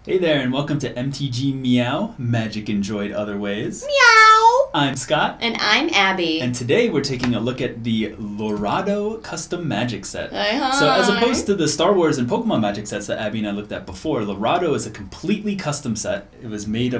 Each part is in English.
Hey there, and welcome to MTG Meow, Magic Enjoyed Other Ways. Meow! I'm Scott. And I'm Abbey. And today we're taking a look at the Lorado custom magic set. Hi. So as opposed to the Star Wars and Pokemon magic sets that Abbey and I looked at before, Lorado is a completely custom set. It was made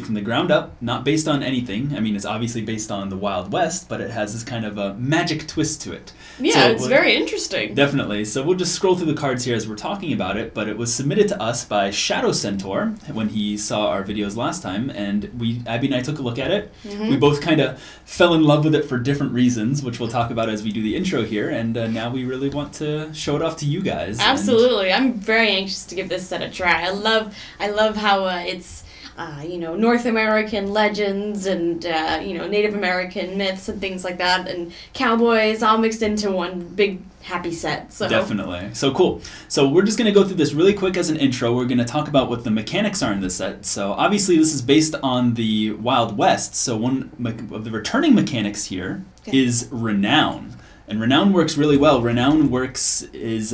from the ground up, not based on anything. I mean, it's obviously based on the Wild West, but it has this kind of a magic twist to it. Yeah, so it's very interesting. Definitely. So we'll just scroll through the cards here as we're talking about it, but it was submitted to us by Shadow Centaur when he saw our videos last time, and Abbey and I took a look at it. Mm-hmm. We both kind of fell in love with it for different reasons, which we'll talk about as we do the intro here, and now we really want to show it off to you guys. Absolutely. I'm very anxious to give this set a try. I love how it's North American legends and, Native American myths and things like that, and cowboys all mixed into one big happy set. So. Definitely. So cool. So we're just going to go through this really quick as an intro. We're going to talk about what the mechanics are in this set. So obviously this is based on the Wild West. So one of the returning mechanics here is Renown. And Renown works really well. Renown works it's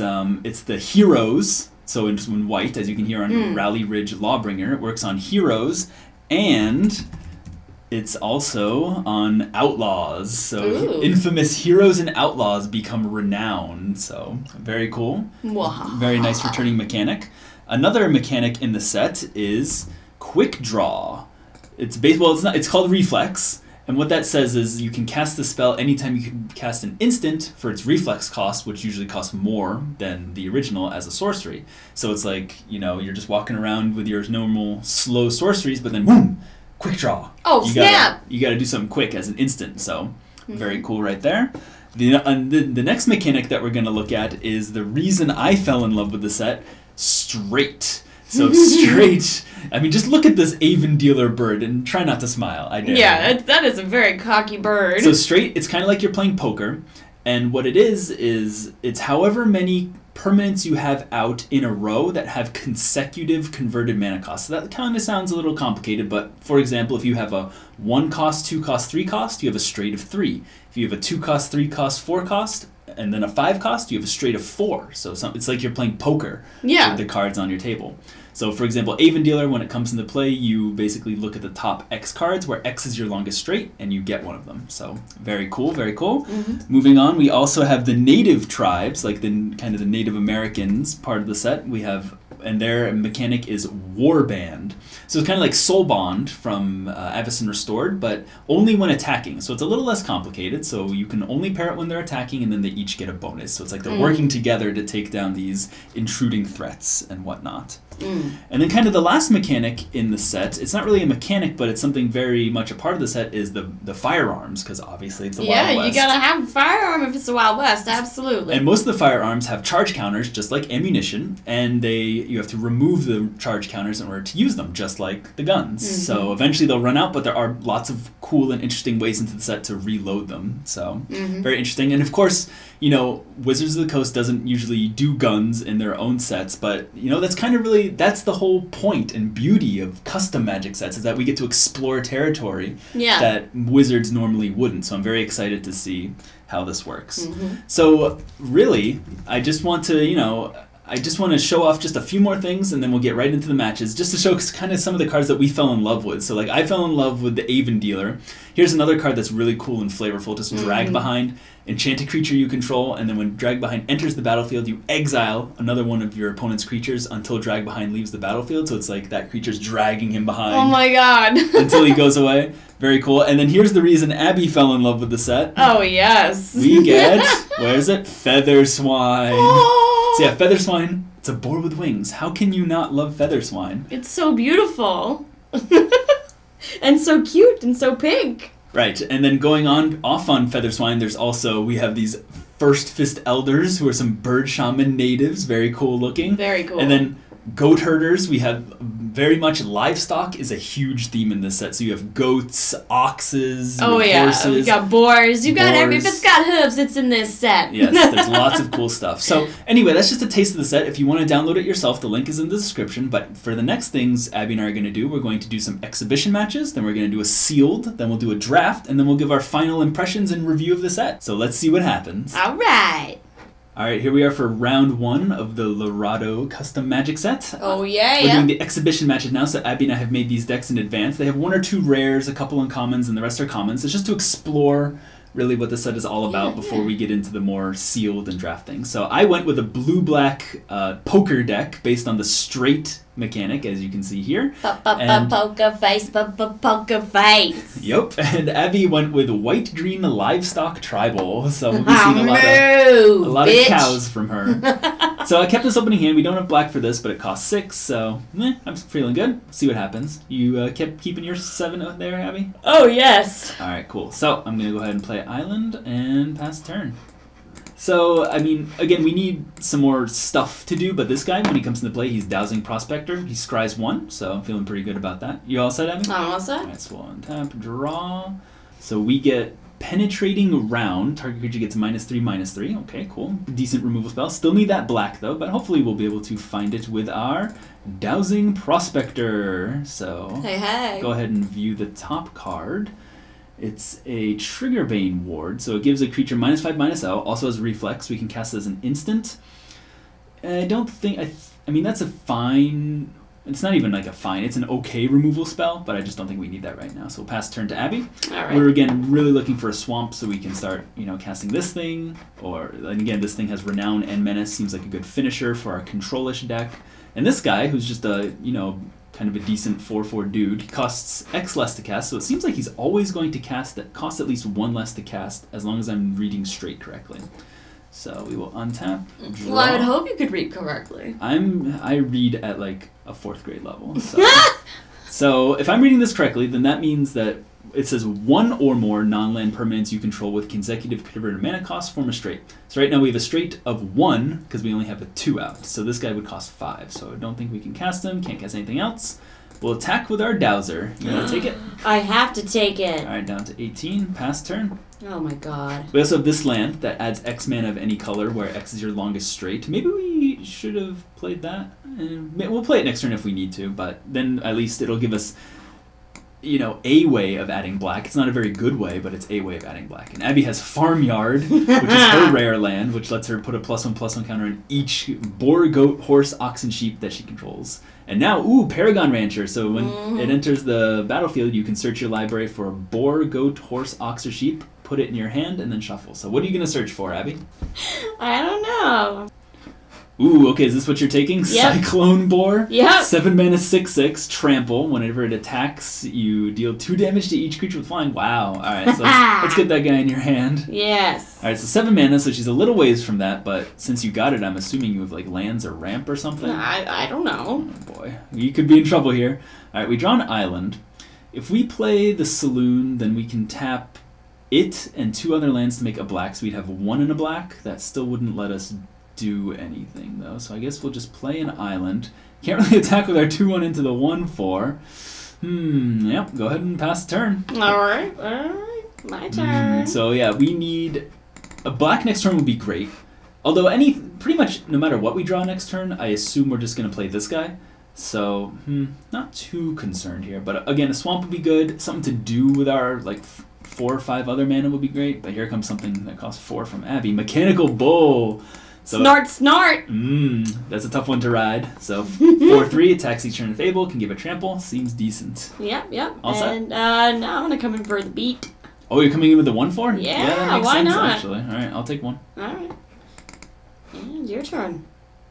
the heroes. So in white, as you can hear on Rally Ridge Lawbringer, it works on heroes, and it's also on outlaws. So infamous heroes and outlaws become renowned. So very cool. Very nice returning mechanic. Another mechanic in the set is Quick Draw. It's called Reflex. And what that says is you can cast the spell anytime you can cast an instant for its reflex cost, which usually costs more than the original as a sorcery. So it's like, you're just walking around with your normal slow sorceries, but then boom, quick draw. Oh, snap! You gotta do something quick as an instant, so very cool right there. The next mechanic that we're gonna look at is the reason I fell in love with the set, Straight. So Straight, I mean, just look at this Avon Dealer bird and try not to smile. I dare. Yeah, that is a very cocky bird. So Straight, it's kind of like you're playing poker, and what it is it's however many permanents you have out in a row that have consecutive converted mana costs. So that kind of sounds a little complicated, but for example, if you have a 1 cost, 2 cost, 3 cost, you have a Straight of 3. If you have a 2 cost, 3 cost, 4 cost, and then a 5 cost, you have a Straight of 4. So it's like you're playing poker with the cards on your table. So for example, Avon Dealer, when it comes into play, you basically look at the top X cards, where X is your longest straight, and you get one of them. So very cool, very cool. Moving on, we also have the native tribes, like the Native Americans part of the set. We have, and their mechanic is Warband. So it's kind of like Soul Bond from Avacyn Restored, but only when attacking. So it's a little less complicated. So you can only pair it when they're attacking, and then they each get a bonus. So it's like they're working together to take down these intruding threats and whatnot. And then kind of the last mechanic in the set, it's not really a mechanic, but it's something very much a part of the set, is the firearms, because obviously it's the Wild West. Yeah, you gotta have a firearm if it's the Wild West, absolutely. And most of the firearms have charge counters, just like ammunition, and you have to remove the charge counters in order to use them, just like the guns. So eventually they'll run out, but there are lots of cool and interesting ways into the set to reload them. So very interesting. And of course, Wizards of the Coast doesn't usually do guns in their own sets, but that's the whole point and beauty of custom Magic sets, is that we get to explore territory that Wizards normally wouldn't. So I'm very excited to see how this works. So really, I just want to show off just a few more things, and then we'll get right into the matches, just to show kind of some of the cards that we fell in love with. So like I fell in love with the Avon Dealer. Here's another card that's really cool and flavorful, just Drag Behind. Enchant a creature you control, and then when Drag Behind enters the battlefield, you exile another one of your opponent's creatures until Drag Behind leaves the battlefield. So it's like that creature's dragging him behind. Oh my god. Until he goes away. Very cool. And then here's the reason Abbey fell in love with the set. Oh, yes. We get, where is it? Feather Swine. Oh. So yeah, Feather Swine, it's a boar with wings. How can you not love Feather Swine? It's so beautiful. And so cute and so pink. Right, and then going off on Feather Swine, we have these First Fist Elders, who are some bird shaman natives, very cool looking. Very cool. And then Goat Herders, we have very much livestock is a huge theme in this set. So you have goats, oxes, horses. We got boars. If it's got hooves, it's in this set. Yes, there's lots of cool stuff. So anyway, that's just a taste of the set. If you want to download it yourself, the link is in the description. But for the next things Abbey and I are going to do, we're going to do some exhibition matches, then we're going to do a sealed, then we'll do a draft, and then we'll give our final impressions and review of the set. So let's see what happens. All right. All right, here we are for round 1 of the Lorado custom Magic set. Oh, yeah, We're yeah. doing the exhibition matches now, so Abby and I have made these decks in advance. They have 1 or 2 rares, a couple uncommons, and the rest are commons. It's just to explore really what the set is all about before we get into the more sealed and drafting. So I went with a blue-black poker deck based on the straight mechanic, as you can see here. Poker face, poker face. Yep, and Abby went with white-green livestock tribal, so we'll be seeing a lot of cows from her. So I kept this opening hand. We don't have black for this, but it costs 6, so I'm feeling good. See what happens. You kept keeping your 7 there, Abby? Oh, yes. All right, cool. So I'm going to go ahead and play Island and pass turn. So, I mean, again, we need some more stuff to do, but this guy, when he comes into play, he's Dowsing Prospector. He scries 1, so I'm feeling pretty good about that. You all set, Abby? I'm all set. All right, so we'll untap, draw. So we get Penetrating Round. Target creature gets -3/-3. Okay, cool. Decent removal spell. Still need that black, though, but hopefully we'll be able to find it with our Dowsing Prospector. So Hey. go ahead and view the top card. It's a Triggerbane Ward, so it gives a creature -5/-0. Also has Reflex. We can cast it as an instant. I don't think... I mean, that's a fine... It's not even like a fine. It's an okay removal spell, but I just don't think we need that right now. So we'll pass turn to Abby. All right. We're, again, really looking for a swamp so we can start, casting this thing. And again, this thing has Renown and Menace. Seems like a good finisher for our Control-ish deck. And this guy, who's just a, kind of a decent 4/4 dude. He costs X less to cast, so it seems like he's always going to cast that costs at least 1 less to cast, as long as I'm reading straight correctly. So we will untap, draw. Well, I would hope you could read correctly. I read at like a 4th grade level. So, so if I'm reading this correctly, then that means that it says 1 or more non-land permanents you control with consecutive converted mana costs form a straight. So right now we have a straight of 1 because we only have a 2 out. So this guy would cost 5. So I don't think we can cast him. Can't cast anything else. We'll attack with our Dowser. You want to take it? I have to take it. All right, down to 18. Pass turn. Oh my god. We also have this land that adds X mana of any color, where X is your longest straight. Maybe we should have played that. We'll play it next turn if we need to, but then at least it'll give us, a way of adding black. It's not a very good way, but it's a way of adding black. And Abby has Farmyard, which is her rare land, which lets her put a +1/+1 counter on each boar, goat, horse, ox, and sheep that she controls. And now, Paragon Rancher. So when it enters the battlefield, you can search your library for a boar, goat, horse, ox, or sheep, put it in your hand, and then shuffle. So what are you going to search for, Abby? I don't know. Ooh, okay, is this what you're taking? Yep. Cyclone Boar? Yep. 7 mana, 6/6, trample. Whenever it attacks, you deal 2 damage to each creature with flying. Wow. Alright, so let's get that guy in your hand. Yes. Alright, so 7 mana, so she's a little ways from that, but since you got it, I'm assuming you have like lands or ramp or something? I don't know. Oh boy, you could be in trouble here. Alright, we draw an island. If we play the Saloon, then we can tap it and 2 other lands to make a black, so we'd have 1 and a black. That still wouldn't let us do anything though, so I guess we'll just play an island. Can't really attack with our 2/1 into the 1/4. Yep, go ahead and pass the turn. Alright, my turn. So yeah, we need a black next turn would be great. Although pretty much no matter what we draw next turn, I assume we're just gonna play this guy. So not too concerned here. But again, a swamp would be good. Something to do with our 4 or 5 other mana would be great. But here comes something that costs 4 from Abbey. Mechanical Bull. So, snort! That's a tough one to ride. So 4/3 attacks each turn if able, can give a trample. Seems decent. Yep. All set? And now I'm gonna come in for the beat. Oh, you're coming in with the 1/4? Yeah, that makes why sense, not? Actually. All right, I'll take 1. Alright. And your turn.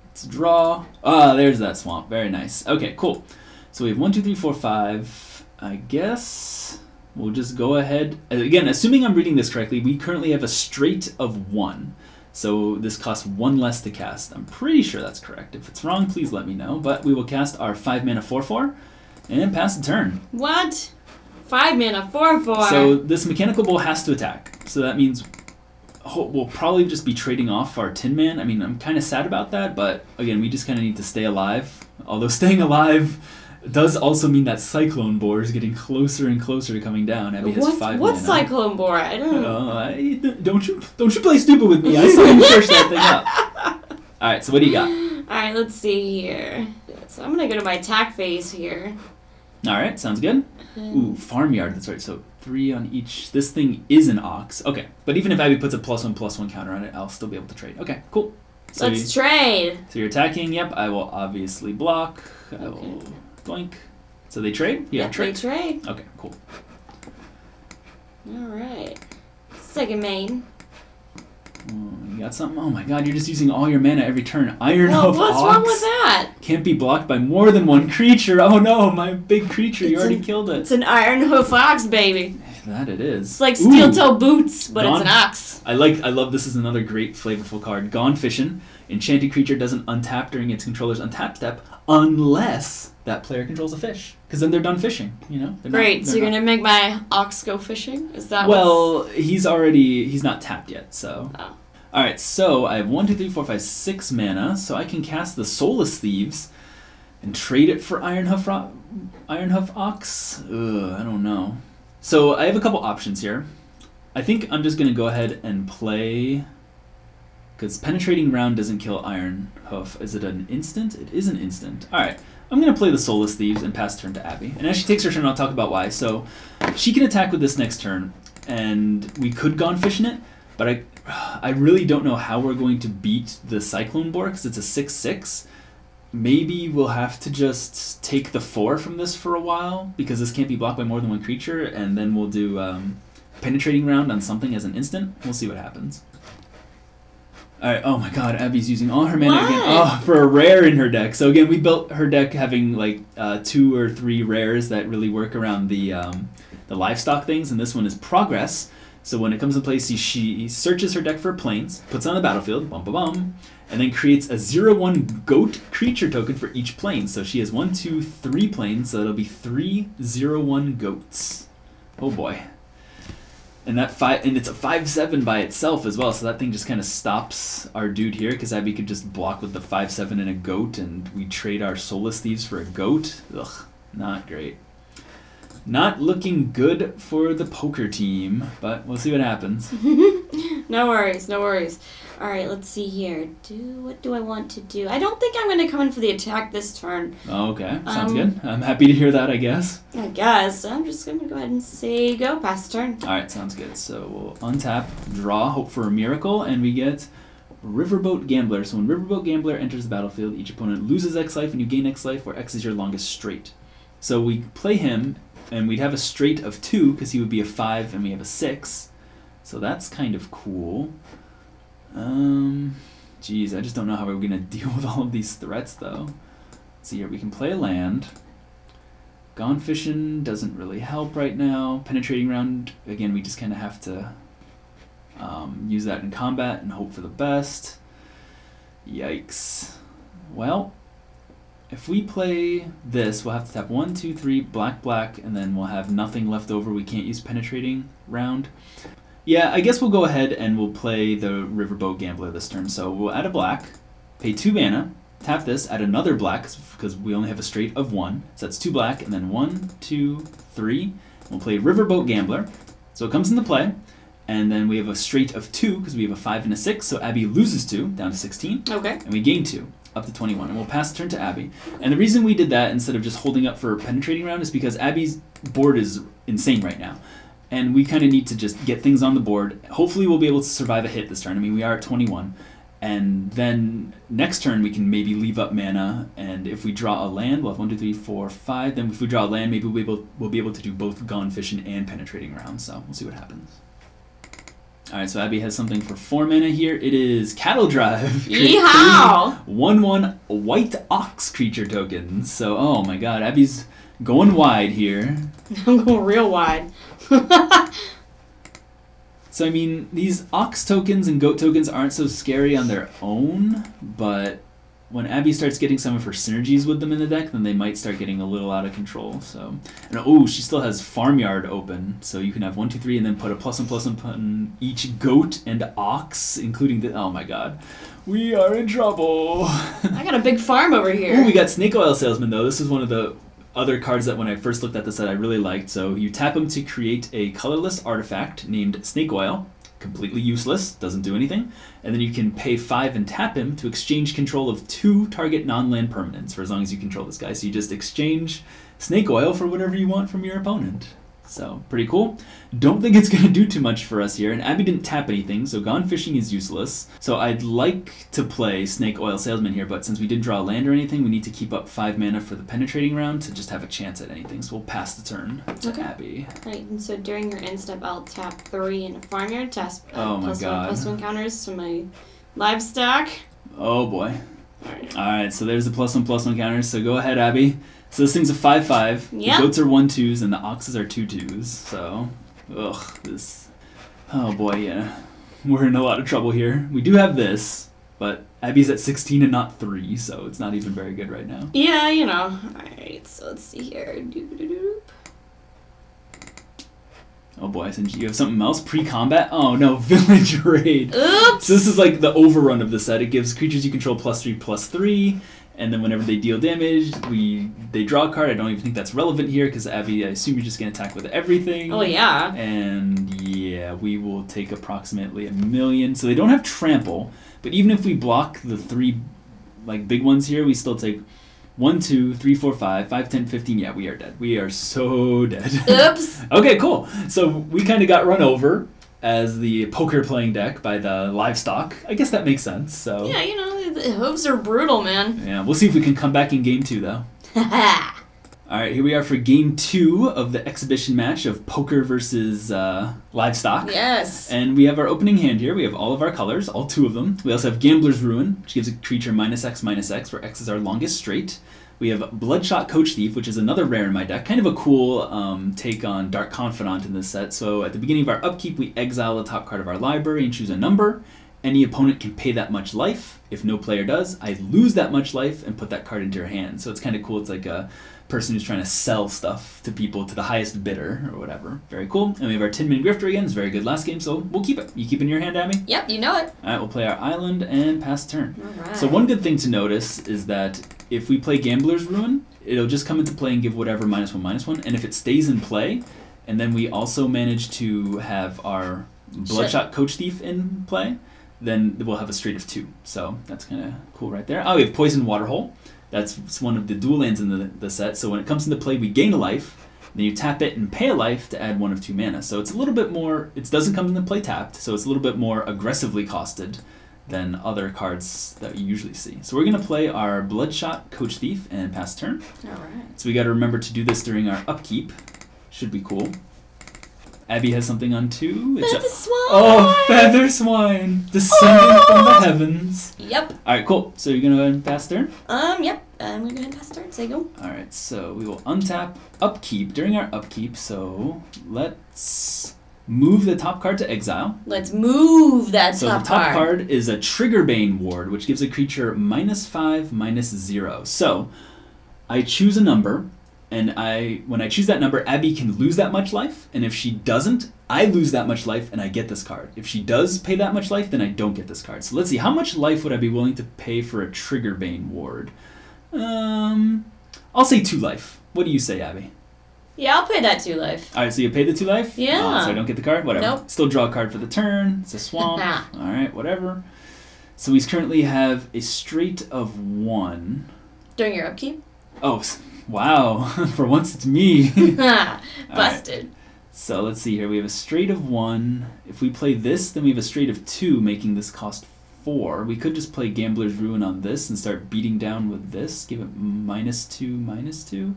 Let's draw. There's that swamp. Very nice. Okay, cool. So we have 1, 2, 3, 4, 5. I guess we'll just go ahead. Again, assuming I'm reading this correctly, we currently have a straight of 1. So this costs 1 less to cast. I'm pretty sure that's correct. If it's wrong, please let me know. But we will cast our 5 mana 4/4 and pass the turn. What? 5 mana 4/4. So this Mechanical Bull has to attack. So that means we'll probably just be trading off our Tin Man. I mean, I'm kind of sad about that, but again, we just kind of need to stay alive. Although staying alive does also mean that Cyclone Boar is getting closer and closer to coming down. Abby has 5 mana. What's Cyclone Boar? I don't know. Don't you play stupid with me. I saw you search that thing up. Alright, so what do you got? Alright, let's see here. So I'm going to go to my attack phase here. Alright, sounds good. Ooh, Farmyard, that's right. So 3 on each. This thing is an ox. Okay, but even if Abby puts a +1/+1 counter on it, I'll still be able to trade. Okay, cool. So Let's trade. So you're attacking. Yep. I will obviously block. I will blink. So they trade? Yeah, they trade. Okay, cool. Alright. Second main. You got something? Oh my god, you're just using all your mana every turn. Iron Hoof What's Ox wrong with that? can't be blocked by more than one creature. Oh no, my big creature, you already killed it. It's an Iron Hoof Ox, baby. That it is. It's like steel toe boots, but it's an ox. I love this is another great flavorful card. Gone Fishing. Enchanted creature doesn't untap during its controller's untap step unless that player controls a fish. Because then they're done fishing, you know? Great, so you're going to make my ox go fishing? Is that he's not tapped yet, so. Oh. Alright, so I have 1, 2, 3, 4, 5, 6 mana, so I can cast the Soulless Thieves and trade it for Iron Hoof Ox? I don't know. So I have a couple options here. I think I'm just going to go ahead and play... Because Penetrating Round doesn't kill Iron Hoof. Is it an instant? It is an instant. Alright, I'm going to play the Soulless Thieves and pass turn to Abbey. And as she takes her turn, I'll talk about why. So she can attack with this next turn, and we could Gone Fishing it, but I really don't know how we're going to beat the Cyclone Boar, because it's a 6/6. Maybe we'll have to just take the 4 from this for a while, because this can't be blocked by more than one creature, and then we'll do Penetrating Round on something as an instant. We'll see what happens. Alright, oh my god, Abby's using all her mana again. Oh, for a rare in her deck. So again, we built her deck having like 2 or 3 rares that really work around the livestock things, and this one is Progress. So when it comes in play, she searches her deck for planes, puts it on the battlefield, bum bum bum, and then creates a 0/1 goat creature token for each plane. So she has 1, 2, 3 planes, so it'll be 3 0/1 goats. Oh boy. And it's a 5/7 by itself as well, so that thing just kind of stops our dude here, because Abby could just block with the 5/7 and a goat, and we trade our Soulless Thieves for a goat. Ugh, not great. Not looking good for the poker team, but we'll see what happens. No worries, no worries. Alright, let's see here. What do I want to do? I don't think I'm going to come in for the attack this turn. Oh, okay, sounds good. I'm happy to hear that, I guess. I guess. I'm just going to go ahead and say go, pass turn. Alright, sounds good. So we'll untap, draw, hope for a miracle, and we get Riverboat Gambler. So when Riverboat Gambler enters the battlefield, each opponent loses X life and you gain X life, where X is your longest straight. So we play him, and we'd have a straight of 2, because he would be a 5 and we have a 6. So that's kind of cool. Geez, I just don't know how we're going to deal with all of these threats, though. Let's see here, we can play a land. Gone Fishing doesn't really help right now. Penetrating Round, again, we just kind of have to use that in combat and hope for the best. Yikes. Well, if we play this, we'll have to tap 1, 2, 3, black, black, and then we'll have nothing left over. We can't use Penetrating Round. Yeah, I guess we'll go ahead and we'll play the Riverboat Gambler this turn. So we'll add a black, pay 2 mana, tap this, add another black, because we only have a straight of 1. So that's 2 black, and then 1, 2, 3. We'll play Riverboat Gambler. So it comes into play, and then we have a straight of 2, because we have a 5 and a 6, so Abbey loses 2, down to 16. Okay. And we gain 2, up to 21. And we'll pass the turn to Abbey. And the reason we did that instead of just holding up for Penetrating Round is because Abby's board is insane right now. And we kind of need to just get things on the board. Hopefully we'll be able to survive a hit this turn. I mean, we are at 21. And then next turn we can maybe leave up mana, and if we draw a land, we'll have 1, 2, 3, 4, 5. Then if we draw a land, maybe we'll be able to do both Gone Fishing and Penetrating Round. So we'll see what happens. Alright, so Abbey has something for 4 mana here. It is Cattle Drive. Yeehaw! 1/1 white ox creature tokens. So, oh my god, Abby's going wide here. I'm going real wide. So, I mean, these ox tokens and goat tokens aren't so scary on their own, but when Abbey starts getting some of her synergies with them in the deck, then they might start getting a little out of control. So, and oh, she still has Farmyard open, so you can have 1, 2, 3, and then put a +1/+1 on each goat and ox, including the. Oh my god, we are in trouble. I got a big farm over here. Oh, we got Snake Oil Salesman though. This is one of the other cards that when I first looked at this set I really liked. So you tap them to create a colorless artifact named Snake Oil. Completely useless, doesn't do anything. And then you can pay 5 and tap him to exchange control of 2 target non-land permanents for as long as you control this guy. So you just exchange Snake Oil for whatever you want from your opponent. So, pretty cool. Don't think it's going to do too much for us here. And Abbey didn't tap anything, so Gone Fishing is useless. So I'd like to play Snake Oil Salesman here, but since we didn't draw a land or anything, we need to keep up 5 mana for the penetrating round to just have a chance at anything. So we'll pass the turn to Abbey. Right, and so during your end step, I'll tap 3 in a farmyard, tap Oh my god. +1/+1 counters to my livestock. Oh boy. Alright, so there's the +1/+1 counters, so go ahead, Abbey. So this thing's a 5/5. Yep. The goats are 1/2s and the oxes are 2/2s. So, this. Oh boy, yeah. We're in a lot of trouble here. We do have this, but Abbey's at 16 and not 3, so it's not even very good right now. Yeah, you know. Alright, so let's see here. Doop-a-doop. Oh boy, since you have something else pre-combat. Oh no, village raid. Oops. So this is like the overrun of the set. It gives creatures you control +3/+3. And then whenever they deal damage, they draw a card. I don't even think that's relevant here because Abbey, I assume you're just going to attack with everything. Oh, yeah. And yeah, we will take approximately 1,000,000. So they don't have trample, but even if we block the 3 like big ones here, we still take 1, 2, 3, 4, 5, 5, 10, 15. Yeah, we are dead. We are so dead. Oops. Okay, cool. So we kind of got run over as the poker playing deck by the Livestock. I guess that makes sense. So Yeah, you know, the hooves are brutal, man. yeah, we'll see if we can come back in game 2 though. Alright, here we are for game 2 of the exhibition match of poker versus Livestock. Yes. And we have our opening hand here. We have all of our colors, all 2 of them. We also have Gambler's Ruin, which gives a creature -X/-X, where X is our longest straight. We have Bloodshot Coach Thief, which is another rare in my deck. Kind of a cool take on Dark Confidant in this set. So at the beginning of our upkeep, we exile the top card of our library and choose a number. Any opponent can pay that much life. If no player does, I lose that much life and put that card into your hand. So it's kind of cool. It's like a person who's trying to sell stuff to people to the highest bidder or whatever. Very cool. And we have our Tin Man Grifter again. It's very good last game, so we'll keep it. You keep it in your hand, Abbey? Yep, you know it. Alright, we'll play our island and pass turn. Alright. So one good thing to notice is that if we play Gambler's Ruin, it'll just come into play and give whatever -1/-1. And if it stays in play, and then we also manage to have our Bloodshot Coach Thief in play, then we'll have a straight of 2. So that's kind of cool right there. Oh, we have Poison Waterhole. That's one of the dual lands in the set. So when it comes into play, we gain a life. Then you tap it and pay a life to add 1 of 2 mana. So it's a little bit more, it doesn't come into play tapped, so it's a little bit more aggressively costed than other cards that you usually see. So we're going to play our Bloodshot Coach Thief and pass turn. Alright. So we got to remember to do this during our upkeep. Should be cool. Abbey has something on 2. It's Feather Swine! Oh, Feather Swine! Descending from the heavens. Yep. Alright, cool. So you're going to go ahead and pass turn? Yep. I'm going to go ahead and pass turn. Say go. Alright, so we will untap upkeep during our upkeep. So let's move the top card to exile. Let's move that So top the top card. card is a Triggerbane ward, which gives a creature -5/-0. So I choose a number, and when I choose that number, Abbey can lose that much life, and if she doesn't, I lose that much life and I get this card. If she does pay that much life, then I don't get this card. So let's see, how much life would I be willing to pay for a Triggerbane ward? I'll say 2 life. What do you say, Abbey? Yeah, I'll pay that 2 life. Alright, so you pay the 2 life? Yeah. So I don't get the card? Whatever. Nope. Still draw a card for the turn. It's a swamp. Alright, whatever. So we currently have a straight of 1. During your upkeep? Oh, wow. For once it's me. Busted. So let's see here. We have a straight of 1. If we play this, then we have a straight of 2, making this cost 4. We could just play Gambler's Ruin on this and start beating down with this. Give it -2/-2.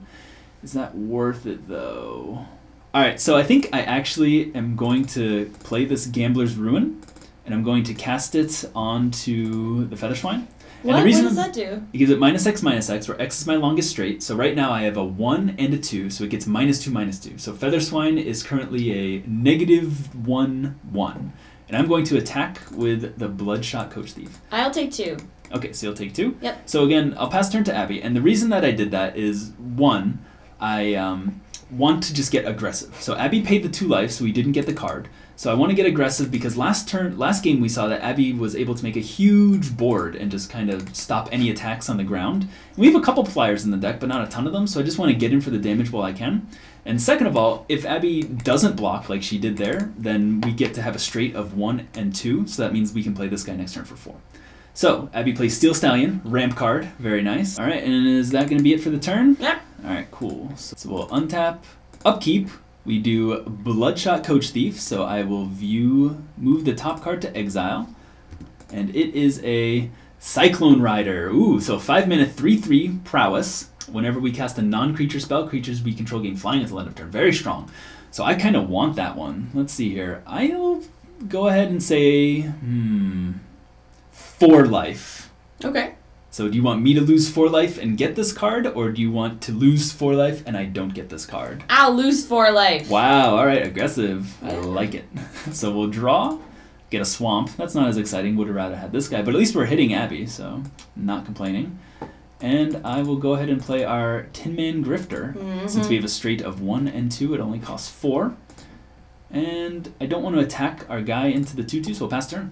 Is that worth it, though? Alright, so I think I actually am going to play this Gambler's Ruin, and I'm going to cast it onto the Feather Swine. What does that do? It gives it -X/-X, where X is my longest straight. So right now I have a 1 and a 2, so it gets -2/-2. So Feather Swine is currently a -1/1. And I'm going to attack with the Bloodshot Coach Thief. I'll take 2. Okay, so you'll take 2? Yep. So again, I'll pass turn to Abbey. And the reason that I did that is, 1, I want to just get aggressive. So Abbey paid the 2 life, so he didn't get the card. So I want to get aggressive because last game we saw that Abbey was able to make a huge board and just kind of stop any attacks on the ground. We have a couple flyers in the deck, but not a ton of them, so I just want to get in for the damage while I can. And second of all, if Abbey doesn't block like she did there, then we get to have a straight of 1 and 2, so that means we can play this guy next turn for 4. So, Abbey plays Steel Stallion, ramp card, very nice. Alright, and is that going to be it for the turn? Yep. Alright, cool. So we'll untap, upkeep. We do Bloodshot Coach Thief, so I will move the top card to exile. And it is a Cyclone Rider. Ooh, so 5 mana, 3/3 prowess. Whenever we cast a non-creature spell, creatures we control gain flying at the end of turn. Very strong. So I kind of want that one. Let's see here. I'll go ahead and say 4 life. Okay. So do you want me to lose 4 life and get this card, or do you want to lose 4 life and I don't get this card? I'll lose 4 life. Wow, alright, aggressive. Yeah. I like it. So we'll draw, get a swamp. That's not as exciting. Would have rather had this guy, but at least we're hitting Abbey, so not complaining. And I will go ahead and play our Tin Man Grifter. Since we have a straight of 1 and 2, it only costs 4. And I don't want to attack our guy into the 2/2, so we'll pass turn.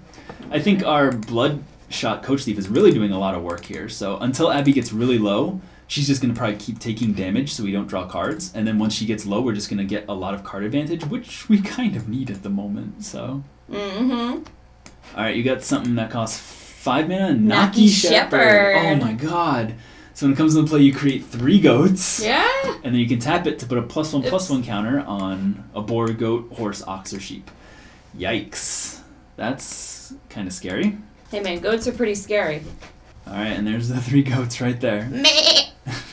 I think our Bloodshot Coach Thief is really doing a lot of work here. So until Abbey gets really low, she's just going to probably keep taking damage so we don't draw cards. And then once she gets low, we're just going to get a lot of card advantage, which we kind of need at the moment. So. Alright, you got something that costs 5 mana? Naki Shepherd. Oh my god. So when it comes into play, you create 3 goats. Yeah. And then you can tap it to put a +1/+1 counter on a boar, goat, horse, ox, or sheep. Yikes. That's kind of scary. Hey man, goats are pretty scary. Alright, and there's the 3 goats right there. Meh.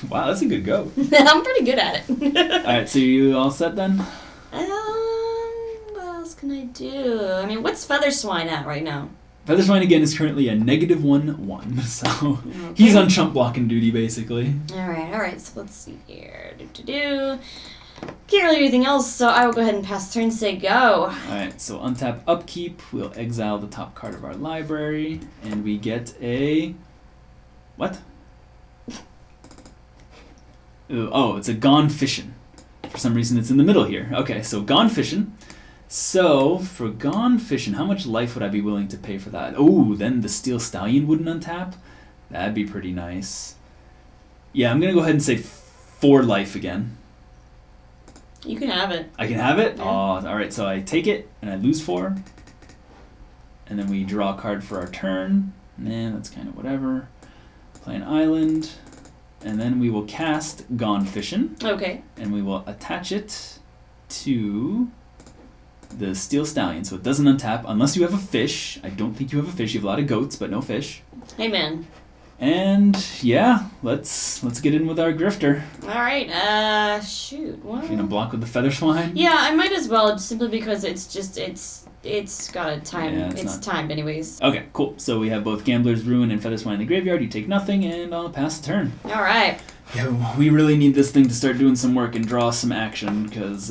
Wow, that's a good goat. I'm pretty good at it. Alright, so you all set then? What else can I do? I mean, what's Feather Swine at right now? Feather Swine again is currently a -1/1, so he's on chump blocking duty basically. Alright, so let's see here. Can't really do anything else, so I will go ahead and pass turn, say go. Alright, so untap upkeep, we'll exile the top card of our library, and we get a... What? Ooh, oh, it's a Gone Fishin'. For some reason it's in the middle here. Okay, so Gone Fishin'. So, for Gone Fishin', how much life would I be willing to pay for that? Oh, then the Steel Stallion wouldn't untap? That'd be pretty nice. Yeah, I'm going to go ahead and say 4 life again. You can have it. I can have it? Yeah. Oh, alright, so I take it, and I lose 4. And then we draw a card for our turn. Man, that's kind of whatever. Play an island. And then we will cast Gone Fishin'. Okay. And we will attach it to the Steel Stallion. So it doesn't untap unless you have a fish. I don't think you have a fish. You have a lot of goats, but no fish. Hey man. And yeah, let's get in with our Grifter. Alright, shoot. What? You're gonna block with the Feather Swine? Yeah, I might as well, simply because it's got a time. Yeah, it's timed anyways. Okay, cool. So we have both Gambler's Ruin and Feather Swine in the graveyard. You take nothing, and I'll pass the turn. Alright. Yeah, we really need this thing to start doing some work and draw some action, because,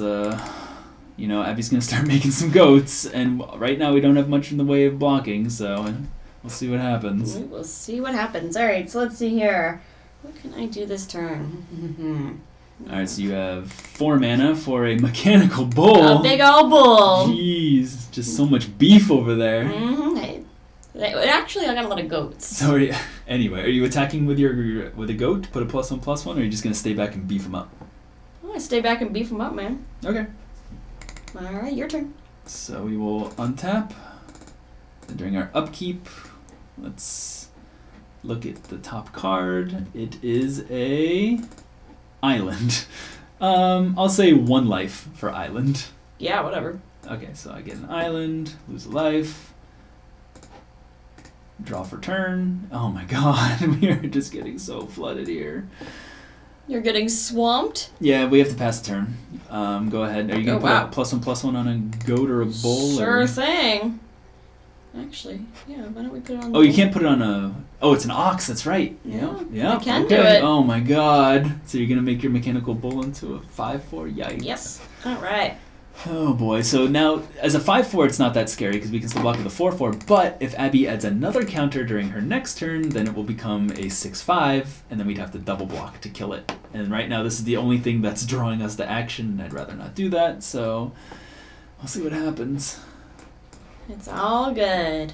you know, Abby's gonna start making some goats, and right now we don't have much in the way of blocking, so we'll see what happens. We will see what happens. Alright, so let's see here. What can I do this turn? Alright, so you have 4 mana for a Mechanical Bull. A big old bull. Jeez, just so much beef over there. Actually, I got a lot of goats. So anyway, are you attacking with a goat to put a +1/+1, or are you just gonna stay back and beef him up? I'm gonna stay back and beef them up, man. Okay. Alright, your turn. So we will untap. And during our upkeep, let's look at the top card. It is a island. I'll say 1 life for island. Yeah, whatever. Okay, so I get an island, lose a life. Draw for turn. Oh my god, we are just getting so flooded here. You're getting swamped? Yeah, we have to pass the turn. Go ahead. Are you going to put a +1/+1 on a goat or a bull? Sure thing. Actually, yeah, why don't we put it on the Oh, you can't put it on a... Oh, it's an ox, that's right. Yeah, I can okay. do it. Oh my god. So you're going to make your Mechanical Bull into a 5/4? Yikes. Yes. Alright. Oh boy, so now as a 5/4 it's not that scary because we can still block with a 4/4, but if Abbey adds another counter during her next turn, then it will become a 6/5, and then we'd have to double block to kill it. And right now this is the only thing that's drawing us to action, and I'd rather not do that, so we'll see what happens. It's all good.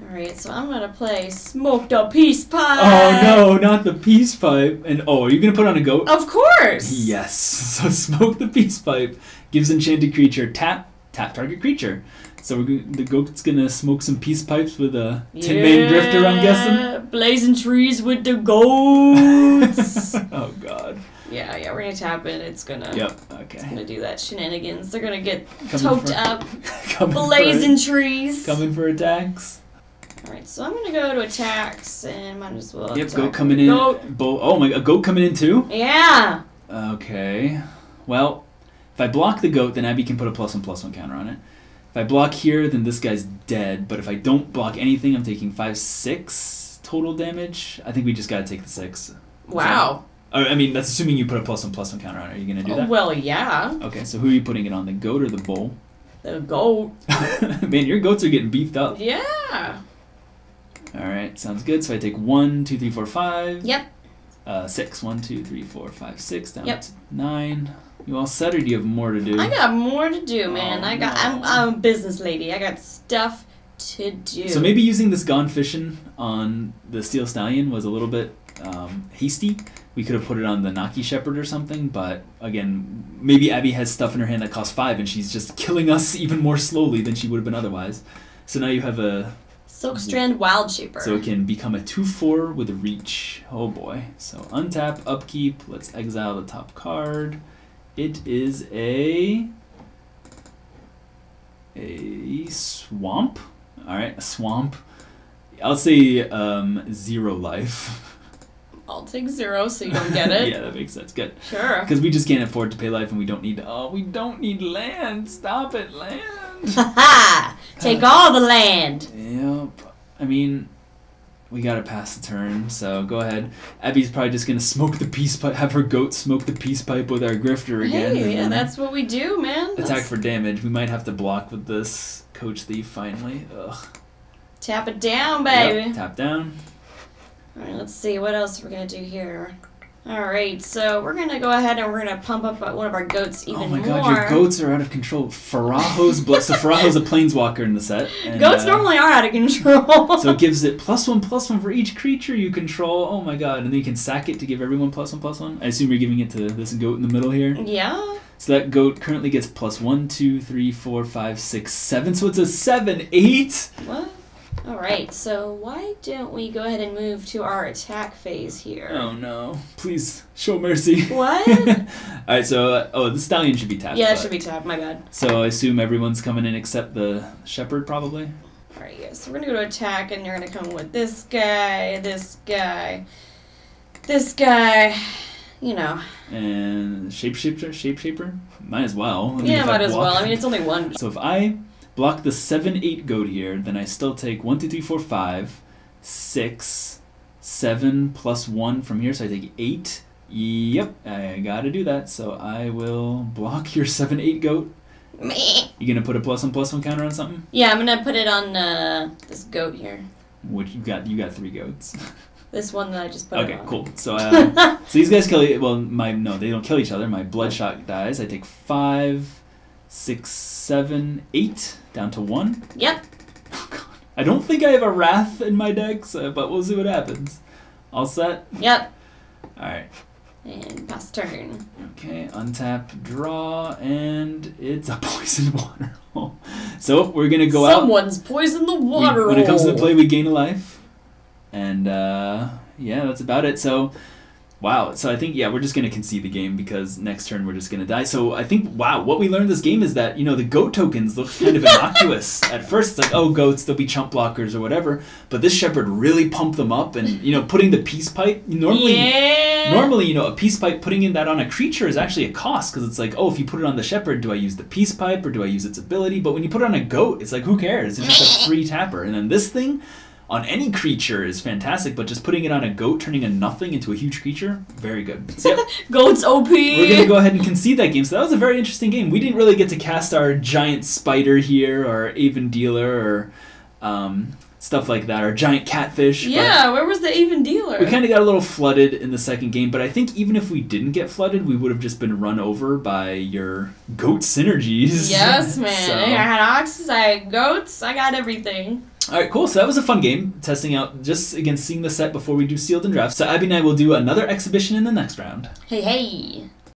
Alright, so I'm gonna play Smoke the Peace Pipe! Oh no, not the Peace Pipe! And oh, are you gonna put on a goat? Of course! Yes. So Smoke the Peace Pipe gives enchanted creature tap target creature. So the goat's gonna smoke some peace pipes with a Tin Man Grifter, I'm guessing? Blazing trees with the goats. Oh, God. Yeah, we're gonna tap in. It's gonna It's gonna do that shenanigans. They're gonna get toked up. Blazing trees. Coming for attacks. Alright, so I'm gonna go to attacks and might as well. Yep, goat coming in. Oh my god, a goat coming in too? Yeah. Okay. Well, if I block the goat, then Abbey can put a +1/+1 counter on it. If I block here, then this guy's dead. But if I don't block anything, I'm taking 5, 6 total damage. I think we just gotta take the 6. Wow. I mean, that's assuming you put a +1/+1 counter on it. Are you gonna do that? Well, yeah. Okay, so who are you putting it on? The goat or the bull? The goat. Man, your goats are getting beefed up. Yeah. Alright, sounds good. So I take 1, 2, 3, 4, 5. Yep. 6. 1, 2, 3, 4, 5, 6. Down Yep. to 9. You all set, or do you have more to do? I got more to do, man. Oh, I'm a business lady. I got stuff to do. So maybe using this Gone Fishing on the Steel Stallion was a little bit hasty. We could have put it on the Naki Shepherd or something, but again, maybe Abbey has stuff in her hand that costs 5 and she's just killing us even more slowly than she would have been otherwise. So now you have a Silkstrand Wild Shaper. So it can become a 2/4 with a reach. Oh boy. So untap, upkeep, let's exile the top card. It is a swamp. Alright, a swamp. I'll say 0 life. I'll take 0 so you don't get it. Yeah, that makes sense. Good. Sure. Because we just can't afford to pay life and we don't need land. Stop it, land. Haha! Take all the land. Yep. I mean, we gotta pass the turn, so go ahead. Abbey's probably just gonna smoke the peace pipe, have her goat smoke the peace pipe with our grifter again. Hey, yeah, that's what we do, man. Attack for damage. We might have to block with this Coach Thief finally. Ugh. Tap it down, baby. Yep, tap down. Alright, let's see what else we're gonna do here. Alright, so we're gonna go ahead and we're gonna pump up one of our goats even more. Oh my god, your goats are out of control. Faraho's so Faraho's a planeswalker in the set. And, goats normally are out of control. So it gives it +1/+1 for each creature you control. Oh my god, and then you can sack it to give everyone +1/+1. I assume you're giving it to this goat in the middle here. Yeah. So that goat currently gets +1, 2, 3, 4, 5, 6, 7. So it's a 7, 8. What? Alright, so why don't we go ahead and move to our attack phase here? Oh no. Please, show mercy. What? Alright, so, the stallion should be tapped. Yeah, it should be tapped, my bad. So I assume everyone's coming in except the shepherd, probably? Alright, yeah, so we're gonna go to attack, and you're gonna come with this guy, this guy, this guy, you know. And Shapeshaper? Might as well. Yeah, might as well. I mean, it's only one. So if I block the 7/8 goat here, then I still take 1, 2, 3, 4, 5, 6, 7 plus 1 from here, so I take 8. Yep, I gotta do that. So I will block your 7/8 goat. Meh. You gonna put a +1/+1 counter on something? Yeah, I'm gonna put it on this goat here. Which you got 3 goats. This one that I just put Okay, it on. cool. So so these guys kill. They don't kill each other. My bloodshot dies. I take 5, 6, 7, 8 down to 1. Yep. Oh god. I don't think I have a Wrath in my decks, but we'll see what happens. All set? Yep. Alright. And pass turn. Okay, untap, draw, and it's a poisoned water hole. So we're gonna go out. Someone's poisoned the water When it comes to hole. the play, we gain a life. And yeah, that's about it. So wow. So I think, we're just going to concede the game because next turn we're just going to die. So I think, what we learned this game is that, the goat tokens look kind of innocuous. At first, it's like, oh, goats, they'll be chump blockers or whatever. But this shepherd really pumped them up. And, putting the peace pipe, normally, a peace pipe, putting in that on a creature is actually a cost. Because it's like, oh, if you put it on the shepherd, do I use the peace pipe or do I use its ability? But when you put it on a goat, it's like, who cares? It's just a free tapper. And then this thing on any creature is fantastic, but just putting it on a goat, turning a nothing into a huge creature, very good. So, yep. Goat's OP! We're going to go ahead and concede that game. So that was a very interesting game. We didn't really get to cast our giant spider here, or Aven Dealer, or stuff like that, or giant catfish. Yeah, where was the Aven Dealer? We kind of got a little flooded in the second game, but I think even if we didn't get flooded, we would have just been run over by your goat synergies. Yes, man. So. I had oxes, I had goats, I got everything. Alright, cool. So that was a fun game, testing out, just, again, seeing the set before we do sealed and draft. So Abbey and I will do another exhibition in the next round. Hey, hey.